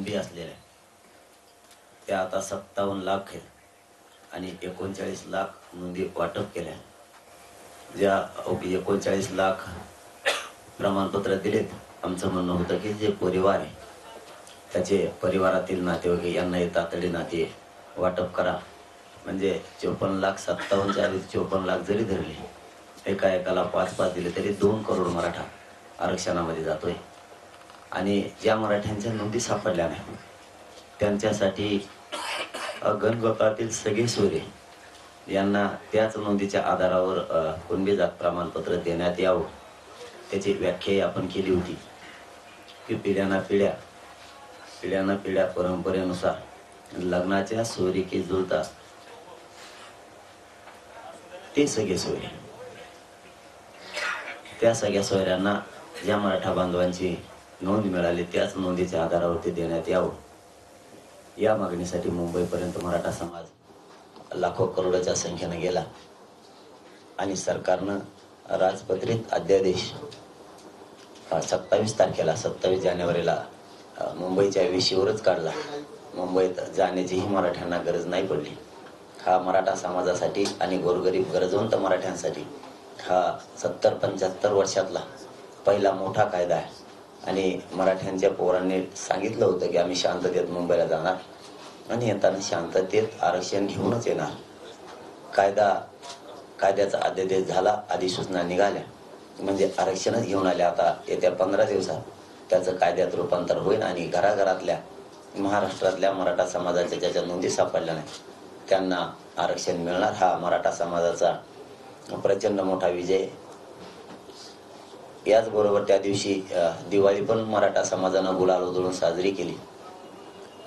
नोंदी असलेल्या त्या आता 57 लाख आहेत आणि 39 लाख नोंदी वाटप केल्या. ज्या 39 लाख प्रमाणपत्र दिलेत, आमचं म्हणणं होतं की जे परिवार आहे त्याचे परिवारातील नातेवाईक यांना तातडी नाते वाटप करा. म्हणजे 54 लाख 57च्या आधी 54 लाख जरी धरले, एका एकाला 5-5 दिले तरी 2 करोड मराठा आरक्षणामध्ये जातोय. आणि ज्या मराठ्यांच्या नोंदी सापडल्या नाही त्यांच्यासाठी गणगोतातील सगळे सोयरे यांना त्याच नोंदीच्या आधारावर कुणबी जात प्रमाणपत्र देण्यात यावं. त्याची व्याख्या आपण केली होती की पिढ्याना पिढ्या परंपरेनुसार लग्नाच्या सोयरीकी जुळतात ते सगळे सोयरे, त्या सगळ्या सोयऱ्यांना ज्या मराठा बांधवांची नोंद मिळाली त्याच नोंदीच्या आधारावरती देण्यात यावं. या मागणीसाठी मुंबईपर्यंत मराठा समाज लाखो करोडच्या संख्येने गेला आणि सरकारनं राजपत्रित अध्यादेश 27 तारखेला 27 जानेवारीला मुंबईच्या विषयावरच काढला. मुंबईत जाण्याचीही मराठ्यांना गरज नाही पडली. हा मराठा समाजासाठी आणि गोरगरीब गरजवंत मराठ्यांसाठी हा 70-75 वर्षातला पहिला मोठा कायदा आहे. आणि मराठ्यांच्या पोरांनी सांगितलं होतं की आम्ही शांततेत मुंबईला जाणार आणि येताना शांततेत आरक्षण घेऊनच येणार. कायद्याचा अध्यादेश झाला, अधिसूचना निघाल्या म्हणजे आरक्षणच घेऊन आले. आता येत्या 15 दिवसात त्याचं कायद्यात रूपांतर होईल आणि घराघरातल्या महाराष्ट्रातल्या मराठा समाजाच्या ज्याच्या नोंदी सापडल्या नाही त्यांना आरक्षण मिळणार. हा मराठा समाजाचा प्रचंड मोठा विजय. याचबरोबर त्या दिवशी दिवाळी पण मराठा समाजानं गुलाल उधळून साजरी केली.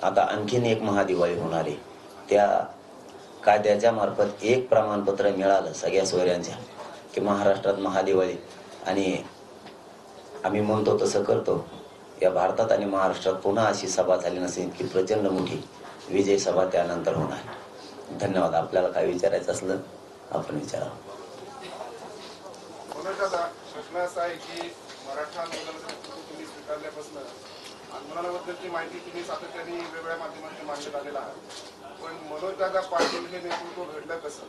आता आणखीन एक महादिवाळी होणार आहे. त्या कायद्याच्या मार्फत एक प्रमाणपत्र मिळालं सगळ्या सोयऱ्यांच्या की महाराष्ट्रात महादिवाळी. आणि आम्ही म्हणतो तसं करतो. या भारतात आणि महाराष्ट्रात पुन्हा अशी सभा झाली नसेल की प्रचंड मोठी विजय सभा त्यानंतर होणार. धन्यवाद. आपल्याला काय विचारायचं असलं आपण विचारा. प्रश्न असा आहे की मराठा आंदोलनाचं तुम्ही स्वीकारल्यापासून आंदोलनाबद्दलची माहिती तुम्ही सातत्याने वेगवेगळ्या माध्यमांनी मांडण्यात आलेला आहे. पण मनोजदादा पाटील हे नेतृत्व घडलं कसं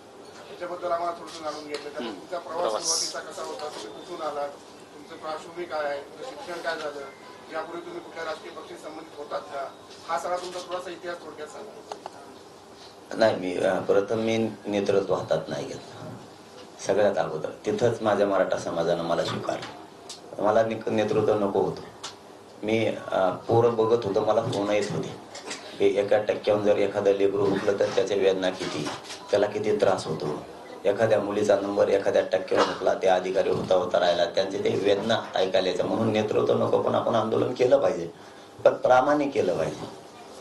त्याच्याबद्दल आम्हाला थोडंसं जाणून घेतलं. त्यामुळे तुमचा प्रवास सुरुवातीचा कसा होता, तुम्ही कुठून आलात, तुमचं पार्श्वभूमी काय आहे, तुमचं शिक्षण काय झालं, यापूर्वी तुम्ही कुठल्या राजकीय पक्षी संबंधित होतात का, हा सगळा तुमचा थोडासा इतिहास थोडक्यात सांगा. नाही, मी प्रथम नेतृत्व हातात नाही घेतलं. सगळ्यात अगोदर तिथंच माझ्या मराठा समाजानं मला स्वीकारलं. मला नेतृत्व नको होतं. मी पोरं बघत होतो, मला फोन येत होते की 1% जर एखादं लेकरू हुकलं तर त्याच्या वेदना किती, त्याला किती त्रास होतो. एखाद्या मुलीचा नंबर 1% हुकला, त्या अधिकारी होता राहिला, त्यांचे ते वेदना ऐकायला यायचं. म्हणून नेतृत्व नको, पण आपण आंदोलन केलं पाहिजे, पण प्रामाणिक केलं पाहिजे.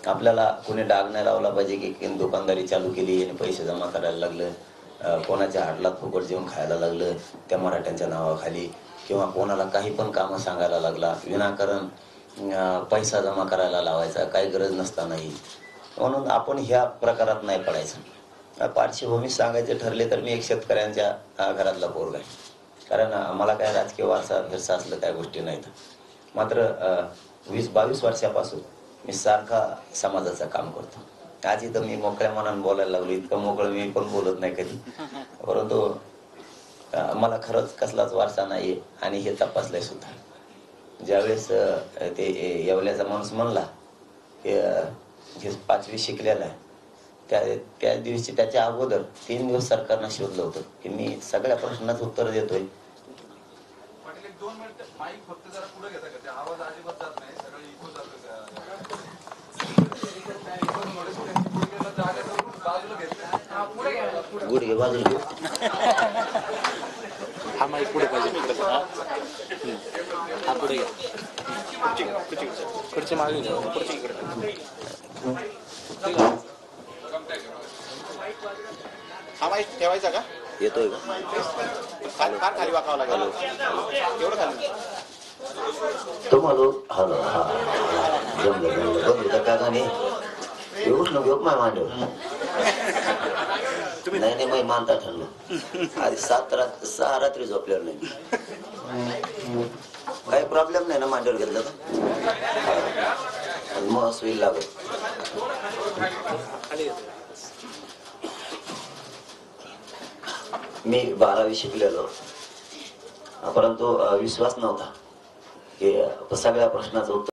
आपल्याला कोणी डाग नाही लावला पाहिजे की दुकानदारी चालू केली आणि पैसे जमा करायला लागलं, कोणाच्या हाडलात फुकट जेवण खायला लागलं त्या मराठ्यांच्या नावाखाली, किंवा कोणाला काही पण कामं सांगायला लागला, विनाकारण पैसा जमा करायला लावायचा, काही गरज नसतानाही. म्हणून आपण ह्या प्रकारात नाही पडायचं. पार्श्वभूमी सांगायचे ठरले तर मी एक शेतकऱ्यांच्या घरातला पोरगा आहे. कारण मला काय राजकीय वारसा फिरसा असलं काय गोष्टी नाहीत. मात्र 20-22 वर्षापासून मी सारखा समाजाचं काम करतो. आज इथं मी मोकळ्या मनानं बोलायला लागलो. इतकं मोकळं मी पण बोलत नाही कधी, परंतु मला खरंच कसलाच वारसा नाही आणि हे तपासलंय सुद्धा. ज्यावेळेस ते येवल्याचा माणूस म्हणला की हे 5वी शिकलेला आहे, त्या दिवशी त्याच्या अगोदर 3 दिवस सरकारनं शोधलं होतं की मी सगळ्या प्रश्नाचं उत्तर देतोय. गुडघे बाजूला घेऊ. हा माईक पुढे पाहिजे. हा पुढे घ्या. खुर्ची मागे घ्या. खुर्ची इकडे. हा माईक ठेवायचा का? येतोय का? फार खाली वाकावं लागेल. एवढं खाली तुम्हाला हॅलो. हा जमलं बंद का गाणे येऊच नको माय मांडव. नाही मी मानता ठरलं. आधी 6 रात्री झोपल्यावर नाही. काही प्रॉब्लेम नाही ना मांडीवर घेतलं तर. आणि मग सुई लागत. मी 12वी शिकलेलो, परंतु विश्वास नव्हता की सगळ्या प्रश्नाचं उत्तर